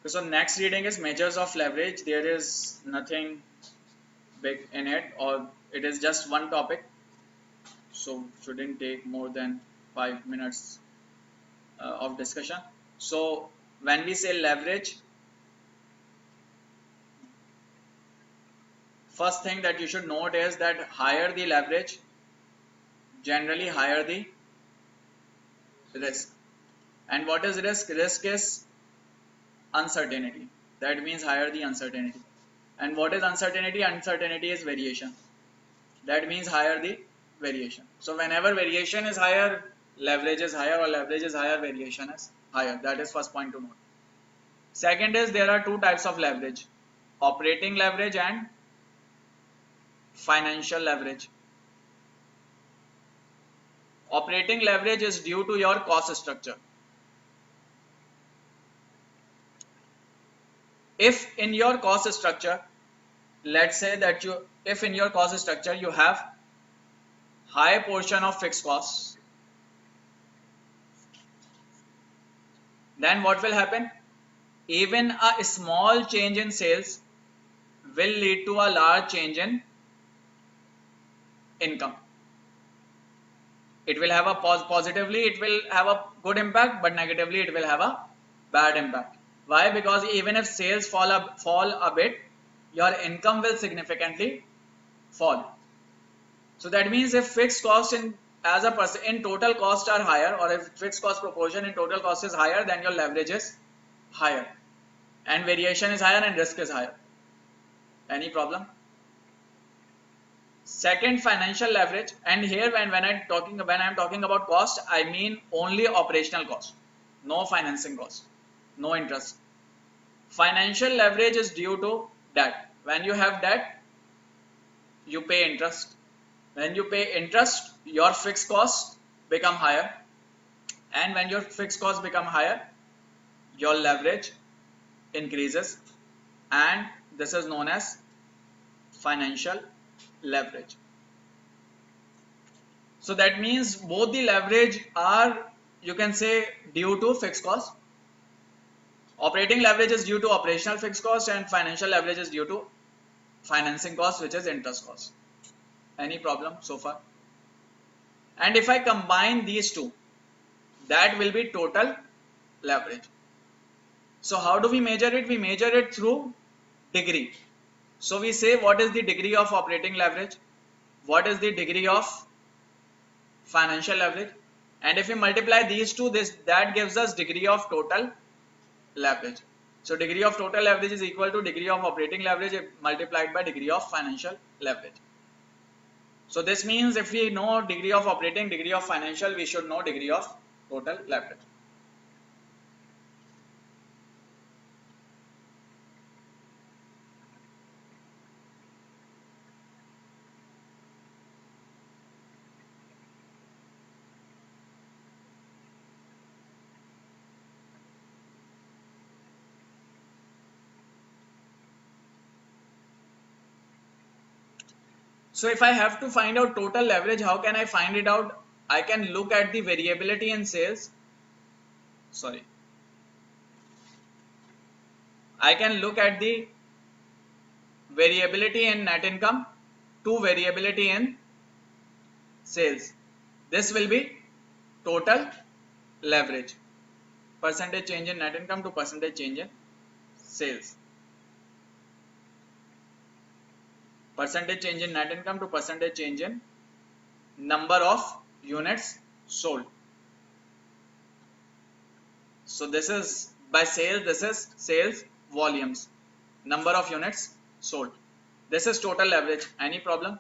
So next reading is measures of leverage. There is nothing big in it, or it is just one topic, so shouldn't take more than 5 minutes of discussion. So when we say leverage, first thing that you should note is that higher the leverage, generally higher the risk. And what is risk? Risk is uncertainty. That means higher the uncertainty. And what is uncertainty? Uncertainty is variation. That means higher the variation. So whenever variation is higher, leverage is higher, or leverage is higher, variation is higher. That is first point to note. Second is there are two types of leverage: operating leverage and financial leverage. Operating leverage is due to your cost structure. If in your cost structure, let's say that if in your cost structure you have high portion of fixed costs, then what will happen? Even a small change in sales will lead to a large change in income. It will have a positively, it will have a good impact, but negatively it will have a bad impact. Why? Because even if sales fall a bit, your income will significantly fall. So that means if fixed cost in total cost are higher, or if fixed cost proportion in total cost is higher, then your leverage is higher, and variation is higher, and risk is higher. Any problem? Second, financial leverage. And here when I'm talking about cost, I mean only operational cost, no financing cost, no interest. Financial leverage is due to debt. When you have debt, you pay interest. When you pay interest, your fixed costs become higher, and when your fixed costs become higher, your leverage increases, and this is known as financial leverage. So that means both the leverage are, you can say, due to fixed cost. Operating leverage is due to operational fixed cost, and financial leverage is due to financing cost, which is interest cost. Any problem so far? And if I combine these two, that will be total leverage. So how do we measure it? We measure it through degree. So we say, what is the degree of operating leverage? What is the degree of financial leverage? And if we multiply these two, that gives us degree of total leverage. So degree of total leverage is equal to degree of operating leverage multiplied by degree of financial leverage. So this means if we know degree of operating, degree of financial, we should know degree of total leverage. So if I have to find out total leverage, how can I find it out? I can look at the variability in sales. I can look at the variability in net income to variability in sales. This will be total leverage. Percentage change in net income to percentage change in sales. Percentage change in net income to percentage change in number of units sold. So this is by sales, this is sales volumes, number of units sold. This is total leverage. Any problem?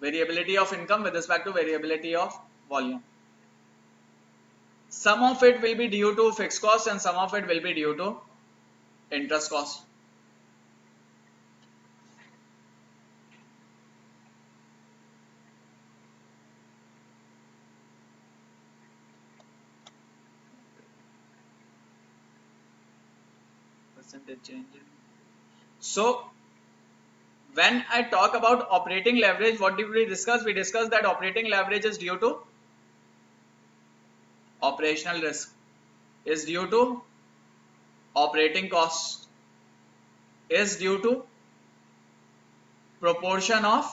Variability of income with respect to variability of volume. Some of it will be due to fixed cost, and some of it will be due to interest cost. Percentage change. So when I talk about operating leverage, what did we discuss? We discussed that operating leverage is due to operational risk, is due to operating cost is due to proportion of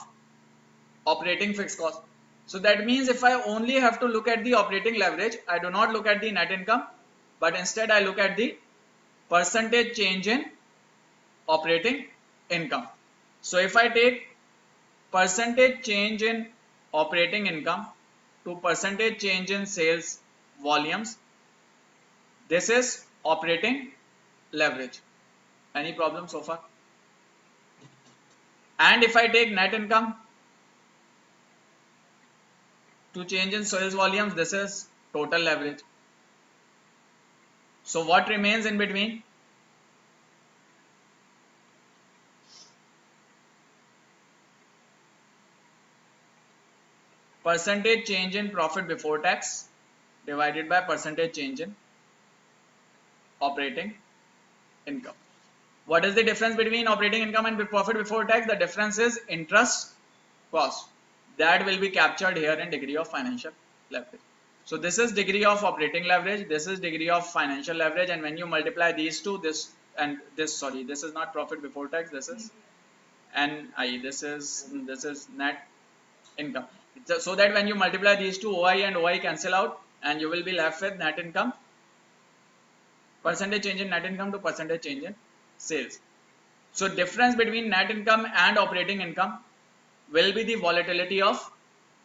operating fixed cost. So that means if I only have to look at the operating leverage, I do not look at the net income, but instead I look at the percentage change in operating income. So if I take percentage change in operating income to percentage change in sales volumes, this is operating leverage. Any problem so far? And if I take net income to change in sales volumes, this is total leverage. So what remains in between? Percentage change in profit before tax divided by percentage change in operating income. What is the difference between operating income and profit before tax? The difference is interest cost. That will be captured here in degree of financial leverage. So this is degree of operating leverage, this is degree of financial leverage, and when you multiply these two, this and this, sorry, this is not profit before tax, this is NI, this is net income. So that when you multiply these two, OI and OI cancel out, and you will be left with net income, percentage change in net income to percentage change in sales. So difference between net income and operating income will be the volatility of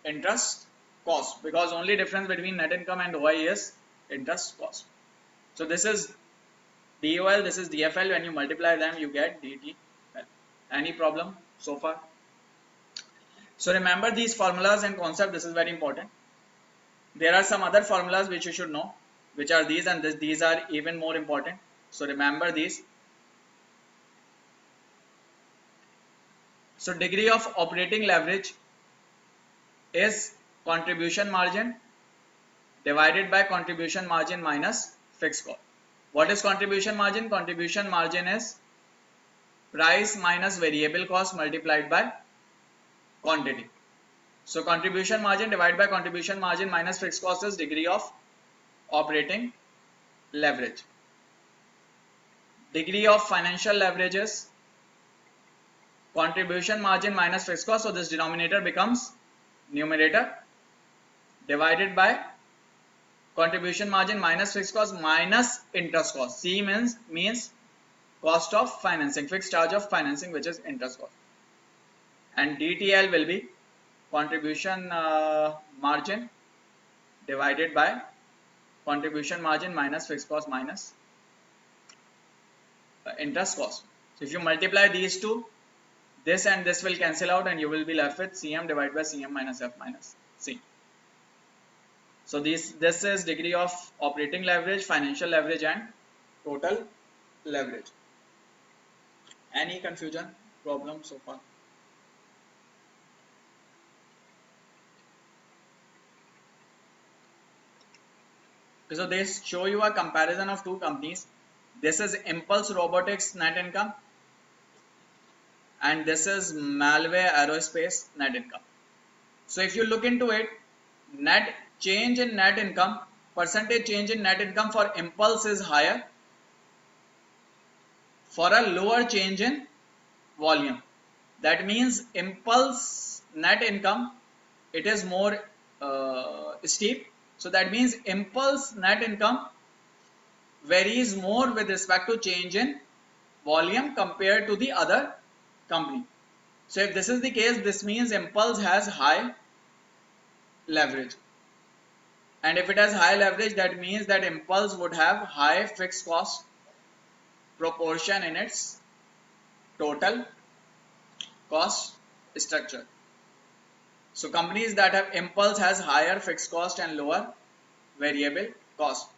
interest cost, because only difference between net income and OI is interest cost. So this is DOL, this is DFL. When you multiply them, you get DTL. Any problem so far? So remember these formulas and concept. This is very important. There are some other formulas which you should know, which are these, and these are even more important. So remember these. So degree of operating leverage is contribution margin divided by contribution margin minus fixed cost. What is contribution margin? Contribution margin is price minus variable cost multiplied by quantity. So contribution margin divided by contribution margin minus fixed cost is degree of operating leverage. Degree of financial leverage is contribution margin minus fixed cost. So this denominator becomes numerator divided by contribution margin minus fixed cost minus interest cost. C means cost of financing, fixed charge of financing, which is interest cost. And DTL will be contribution margin divided by contribution margin minus fixed cost minus interest cost. So if you multiply these two, this and this will cancel out, and you will be left with CM divided by CM minus F minus C. So this is degree of operating leverage, financial leverage, and total leverage. Any confusion, problem so far? So they show you a comparison of two companies. This is Impulse Robotics net income, and this is Malware Aerospace net income. So if you look into it, net change in net income, percentage change in net income for Impulse is higher for a lower change in volume. That means Impulse net income, it is more steep. So that means Impulse net income varies more with respect to change in volume compared to the other company. So if this is the case, this means Impulse has high leverage. And if it has high leverage, that means that Impulse would have high fixed cost proportion in its total cost structure. So companies that have Impulse has higher fixed cost and lower variable cost.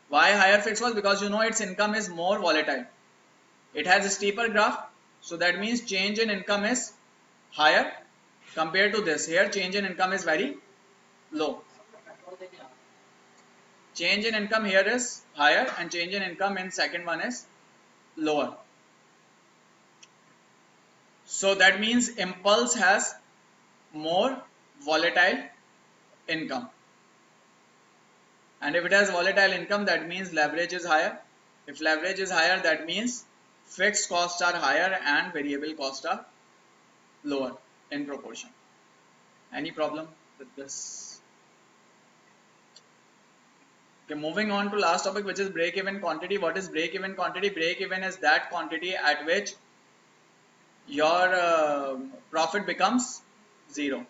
Why higher fixed cost? Because you know its income is more volatile. It has a steeper graph, so that means change in income is higher compared to this. Here change in income is very low. Change in income here is higher, and change in income in second one is lower. So that means Impulse has more volatile income. And if it has volatile income, that means leverage is higher. If leverage is higher, that means fixed costs are higher and variable costs are lower in proportion. Any problem with this? Okay, moving on to last topic, which is break-even quantity. What is break-even quantity? Break-even is that quantity at which your profit becomes zero.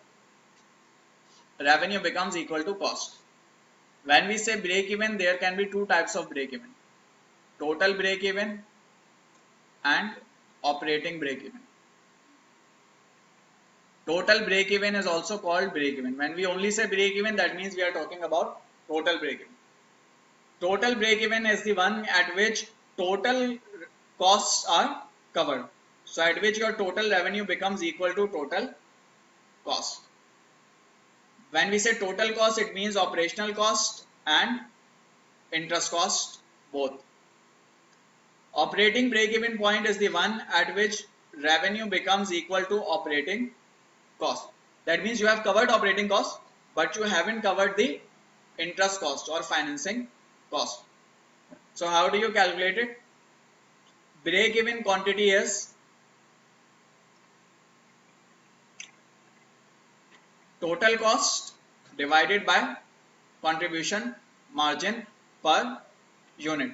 Revenue becomes equal to cost. When we say break-even, there can be two types of break-even. Total break-even and operating break-even. Total break-even is also called break-even. When we only say break-even, that means we are talking about total break-even. Total break-even is the one at which total costs are covered. So at which your total revenue becomes equal to total cost. When we say total cost, it means operational cost and interest cost both. Operating break-even point is the one at which revenue becomes equal to operating cost. That means you have covered operating cost, but you haven't covered the interest cost or financing cost. So how do you calculate it? Break-even quantity is total cost divided by contribution margin per unit.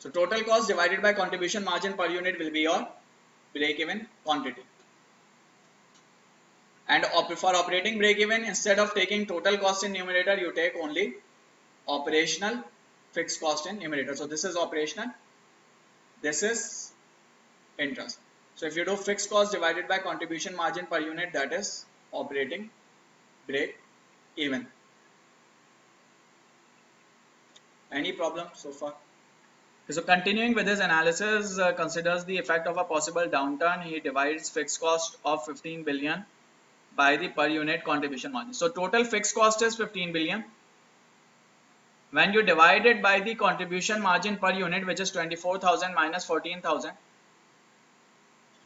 So total cost divided by contribution margin per unit will be your break-even quantity. And for operating break-even, instead of taking total cost in numerator, you take only operational fixed cost in numerator. So this is operational, this is interest. So if you do fixed cost divided by contribution margin per unit, that is operating break-even. Any problem so far? So continuing with his analysis, considers the effect of a possible downturn. He divides fixed cost of 15 billion by the per unit contribution margin. So total fixed cost is 15 billion. When you divide it by the contribution margin per unit, which is 24,000 minus 14,000,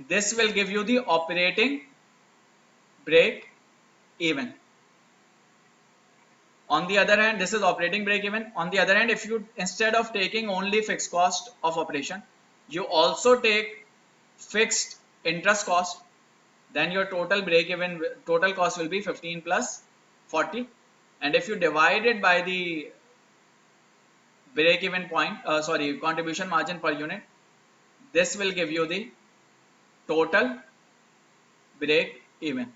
this will give you the operating break even. On the other hand, this is operating break even. On the other hand, if you, instead of taking only fixed cost of operation, you also take fixed interest cost, then your total break even, total cost will be 15 plus 40. And if you divide it by the break even point, contribution margin per unit, this will give you the total break even.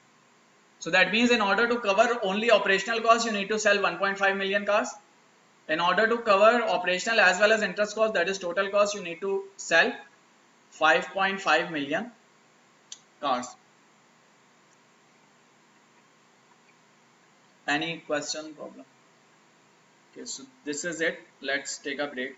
So that means in order to cover only operational costs, you need to sell 1.5 million cars. In order to cover operational as well as interest cost, that is total cost, you need to sell 5.5 million cars. Any question, problem? Okay, so this is it. Let's take a break.